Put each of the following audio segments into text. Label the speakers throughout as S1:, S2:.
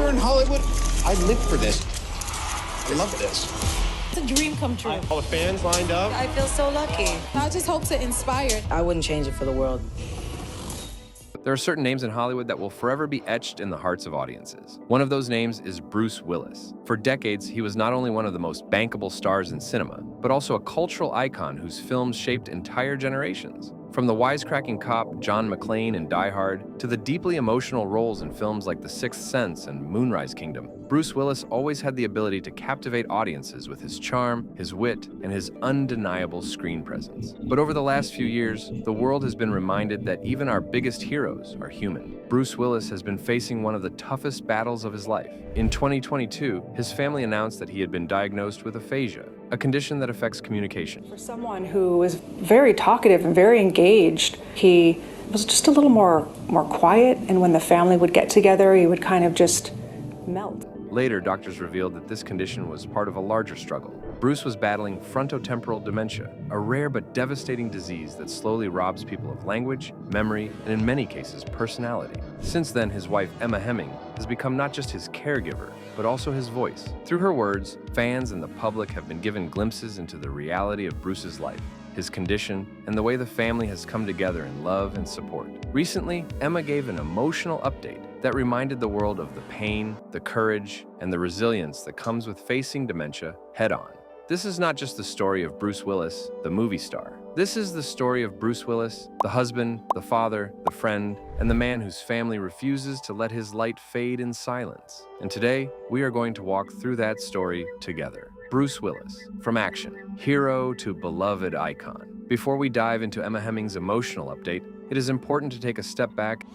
S1: in Hollywood. I live for this. I love this.
S2: It's a dream come true.
S1: All the fans lined up.
S2: I feel so lucky. I just hope to inspire.
S3: I wouldn't change it for the world.
S4: There are certain names in Hollywood that will forever be etched in the hearts of audiences. One of those names is Bruce Willis. For decades, he was not only one of the most bankable stars in cinema, but also a cultural icon whose films shaped entire generations. From the wisecracking cop John McClane in Die Hard to the deeply emotional roles in films like The Sixth Sense and Moonrise Kingdom, Bruce Willis always had the ability to captivate audiences with his charm, his wit, and his undeniable screen presence. But over the last few years, the world has been reminded that even our biggest heroes are human. Bruce Willis has been facing one of the toughest battles of his life. In 2022, his family announced that he had been diagnosed with aphasia, a condition that affects communication.
S5: For someone who was very talkative and very engaged, he was just a little more quiet, and when the family would get together, he would kind of just melt.
S4: Later, doctors revealed that this condition was part of a larger struggle. Bruce was battling frontotemporal dementia, a rare but devastating disease that slowly robs people of language, memory, and in many cases, personality. Since then, his wife, Emma Heming, has become not just his caregiver, but also his voice. Through her words, fans and the public have been given glimpses into the reality of Bruce's life, his condition, and the way the family has come together in love and support. Recently, Emma gave an emotional update that reminded the world of the pain, the courage, and the resilience that comes with facing dementia head-on. This is not just the story of Bruce Willis, the movie star. This is the story of Bruce Willis, the husband, the father, the friend, and the man whose family refuses to let his light fade in silence. And today, we are going to walk through that story together. Bruce Willis, from action, hero to beloved icon. Before we dive into Emma Heming's emotional update, it is important to take a step back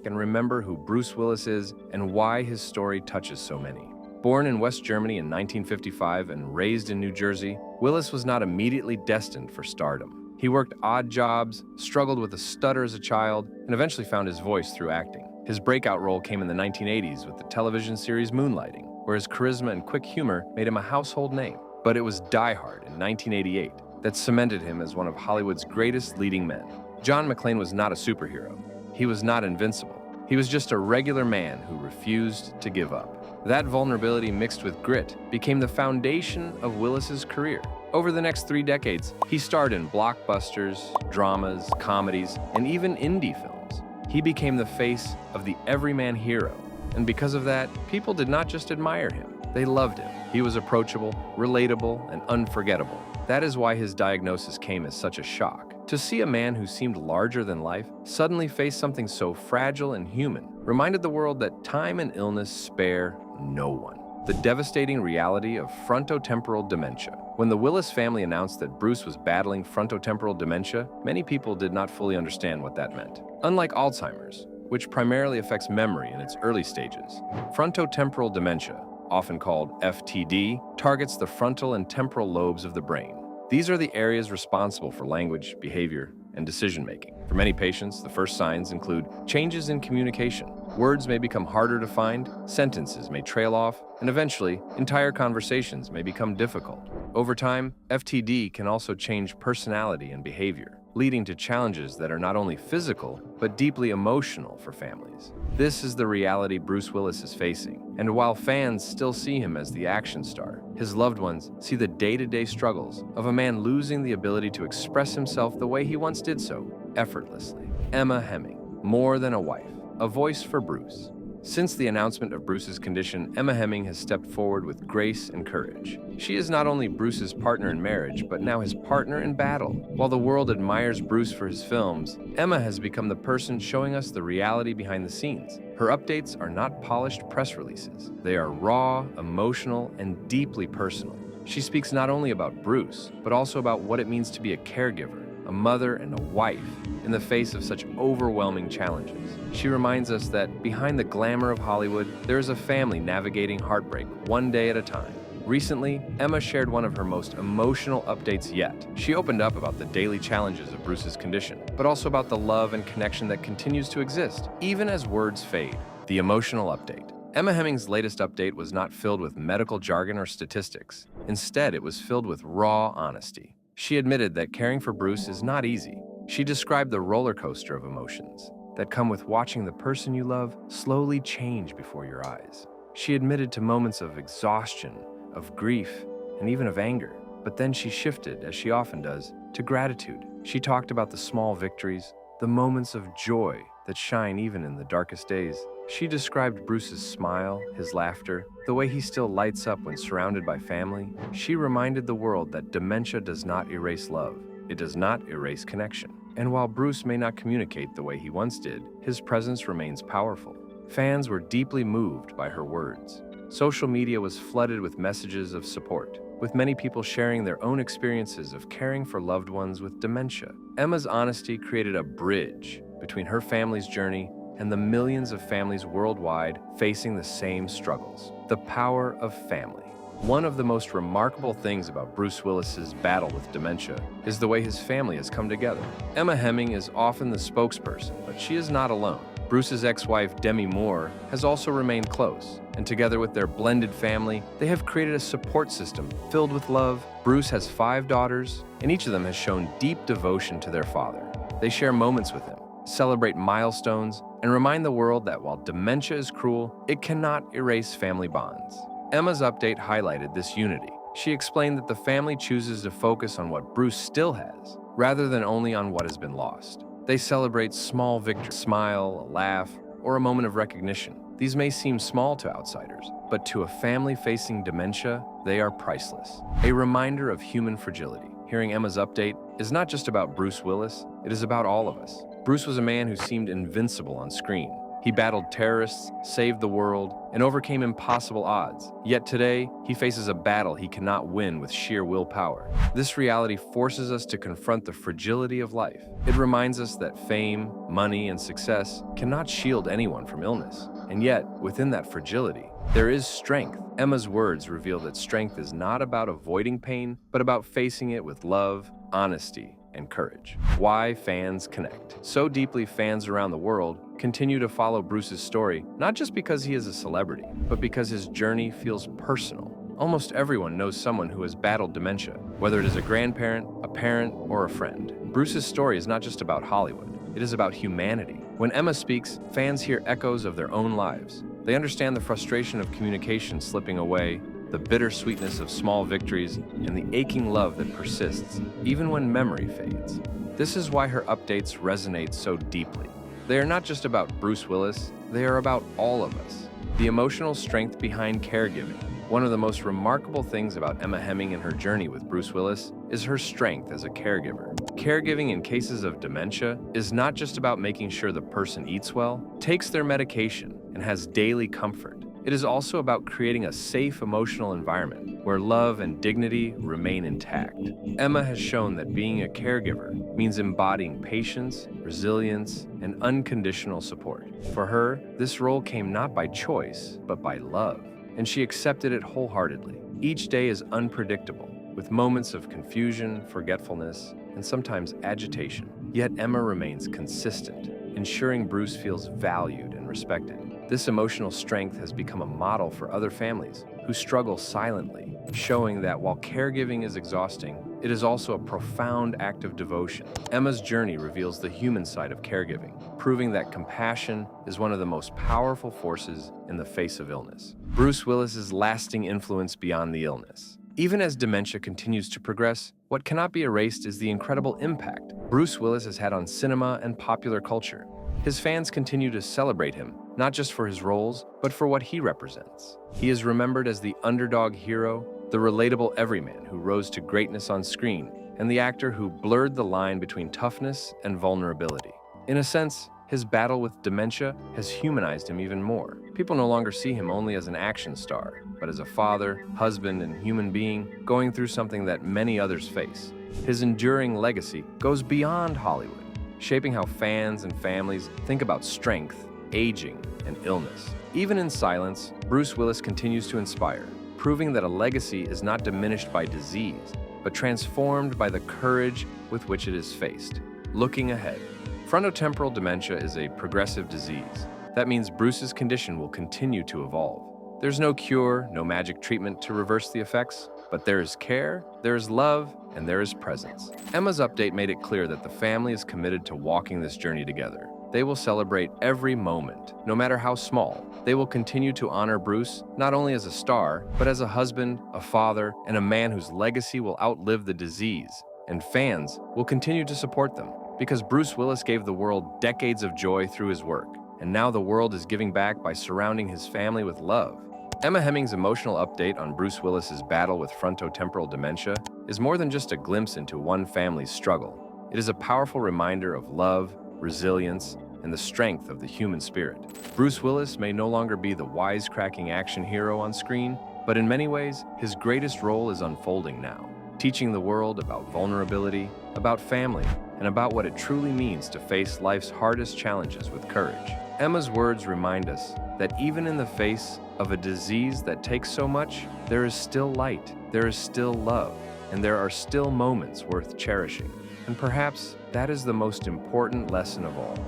S4: and remember who Bruce Willis is and why his story touches so many. Born in West Germany in 1955 and raised in New Jersey, Willis was not immediately destined for stardom. He worked odd jobs, struggled with a stutter as a child, and eventually found his voice through acting. His breakout role came in the 1980s with the television series Moonlighting, where his charisma and quick humor made him a household name. But it was Die Hard in 1988 that cemented him as one of Hollywood's greatest leading men. John McClane was not a superhero. He was not invincible. He was just a regular man who refused to give up. That vulnerability mixed with grit became the foundation of Willis's career. Over the next 3 decades, he starred in blockbusters, dramas, comedies, and even indie films. He became the face of the everyman hero, and because of that, people did not just admire him, they loved him. He was approachable, relatable, and unforgettable. That is why his diagnosis came as such a shock. To see a man who seemed larger than life suddenly face something so fragile and human reminded the world that time and illness spare no one. The devastating reality of frontotemporal dementia. When the Willis family announced that Bruce was battling frontotemporal dementia, many people did not fully understand what that meant. Unlike Alzheimer's, which primarily affects memory in its early stages, frontotemporal dementia, often called FTD, targets the frontal and temporal lobes of the brain. These are the areas responsible for language, behavior, and decision-making. For many patients, the first signs include changes in communication. Words may become harder to find, sentences may trail off, and eventually, entire conversations may become difficult. Over time, FTD can also change personality and behavior, leading to challenges that are not only physical, but deeply emotional for families. This is the reality Bruce Willis is facing, and while fans still see him as the action star, his loved ones see the day-to-day struggles of a man losing the ability to express himself the way he once did so, effortlessly. Emma Heming, more than a wife, a voice for Bruce. Since the announcement of Bruce's condition, Emma Heming has stepped forward with grace and courage. She is not only Bruce's partner in marriage, but now his partner in battle. While the world admires Bruce for his films, Emma has become the person showing us the reality behind the scenes. Her updates are not polished press releases. They are raw, emotional, and deeply personal. She speaks not only about Bruce, but also about what it means to be a caregiver, a mother, and a wife in the face of such overwhelming challenges. She reminds us that behind the glamour of Hollywood, there is a family navigating heartbreak one day at a time. Recently, Emma shared one of her most emotional updates yet. She opened up about the daily challenges of Bruce's condition, but also about the love and connection that continues to exist, even as words fade. The emotional update. Emma Heming's latest update was not filled with medical jargon or statistics. Instead, it was filled with raw honesty. She admitted that caring for Bruce is not easy. She described the roller coaster of emotions, that come with watching the person you love slowly change before your eyes. She admitted to moments of exhaustion, of grief, and even of anger. But then she shifted, as she often does, to gratitude. She talked about the small victories, the moments of joy that shine even in the darkest days. She described Bruce's smile, his laughter, the way he still lights up when surrounded by family. She reminded the world that dementia does not erase love. It does not erase connection. And while Bruce may not communicate the way he once did, his presence remains powerful. Fans were deeply moved by her words. Social media was flooded with messages of support, with many people sharing their own experiences of caring for loved ones with dementia. Emma's honesty created a bridge between her family's journey and the millions of families worldwide facing the same struggles. The power of family. One of the most remarkable things about Bruce Willis's battle with dementia is the way his family has come together. Emma Heming is often the spokesperson, but she is not alone. Bruce's ex-wife, Demi Moore, has also remained close, and together with their blended family, they have created a support system filled with love. Bruce has 5 daughters, and each of them has shown deep devotion to their father. They share moments with him, celebrate milestones, and remind the world that while dementia is cruel, it cannot erase family bonds. Emma's update highlighted this unity. She explained that the family chooses to focus on what Bruce still has, rather than only on what has been lost. They celebrate small victories, a smile, a laugh, or a moment of recognition. These may seem small to outsiders, but to a family facing dementia, they are priceless. A reminder of human fragility. Hearing Emma's update is not just about Bruce Willis, it is about all of us. Bruce was a man who seemed invincible on screen. He battled terrorists, saved the world, and overcame impossible odds. Yet today, he faces a battle he cannot win with sheer willpower. This reality forces us to confront the fragility of life. It reminds us that fame, money, and success cannot shield anyone from illness. And yet, within that fragility, there is strength. Emma's words reveal that strength is not about avoiding pain, but about facing it with love, honesty, and courage. Why fans connect. So deeply, fans around the world continue to follow Bruce's story, not just because he is a celebrity, but because his journey feels personal. Almost everyone knows someone who has battled dementia, whether it is a grandparent, a parent, or a friend. Bruce's story is not just about Hollywood, it is about humanity. When Emma speaks, fans hear echoes of their own lives. They understand the frustration of communication slipping away, the bittersweetness of small victories, and the aching love that persists, even when memory fades. This is why her updates resonate so deeply. They are not just about Bruce Willis, they are about all of us. The emotional strength behind caregiving. One of the most remarkable things about Emma Heming and her journey with Bruce Willis is her strength as a caregiver. Caregiving in cases of dementia is not just about making sure the person eats well, takes their medication, and has daily comfort. It is also about creating a safe emotional environment where love and dignity remain intact. Emma has shown that being a caregiver means embodying patience, resilience, and unconditional support. For her, this role came not by choice, but by love, and she accepted it wholeheartedly. Each day is unpredictable, with moments of confusion, forgetfulness, and sometimes agitation. Yet Emma remains consistent, ensuring Bruce feels valued and respected. This emotional strength has become a model for other families who struggle silently, showing that while caregiving is exhausting, it is also a profound act of devotion. Emma's journey reveals the human side of caregiving, proving that compassion is one of the most powerful forces in the face of illness. Bruce Willis's lasting influence beyond the illness. Even as dementia continues to progress, what cannot be erased is the incredible impact Bruce Willis has had on cinema and popular culture. His fans continue to celebrate him, not just for his roles, but for what he represents. He is remembered as the underdog hero, the relatable everyman who rose to greatness on screen, and the actor who blurred the line between toughness and vulnerability. In a sense, his battle with dementia has humanized him even more. People no longer see him only as an action star, but as a father, husband, and human being going through something that many others face. His enduring legacy goes beyond Hollywood, shaping how fans and families think about strength, aging, and illness. Even in silence, Bruce Willis continues to inspire, proving that a legacy is not diminished by disease, but transformed by the courage with which it is faced. Looking ahead, frontotemporal dementia is a progressive disease. That means Bruce's condition will continue to evolve. There's no cure, no magic treatment to reverse the effects, but there is care, there is love, and there is presence. Emma's update made it clear that the family is committed to walking this journey together. They will celebrate every moment, no matter how small. They will continue to honor Bruce, not only as a star, but as a husband, a father, and a man whose legacy will outlive the disease. And fans will continue to support them, because Bruce Willis gave the world decades of joy through his work, and now the world is giving back by surrounding his family with love. Emma Heming's emotional update on Bruce Willis's battle with frontotemporal dementia is more than just a glimpse into one family's struggle. It is a powerful reminder of love, resilience, and the strength of the human spirit. Bruce Willis may no longer be the wisecracking action hero on screen, but in many ways, his greatest role is unfolding now, teaching the world about vulnerability, about family, and about what it truly means to face life's hardest challenges with courage. Emma's words remind us that even in the face of a disease that takes so much, there is still light, there is still love, and there are still moments worth cherishing. And perhaps that is the most important lesson of all.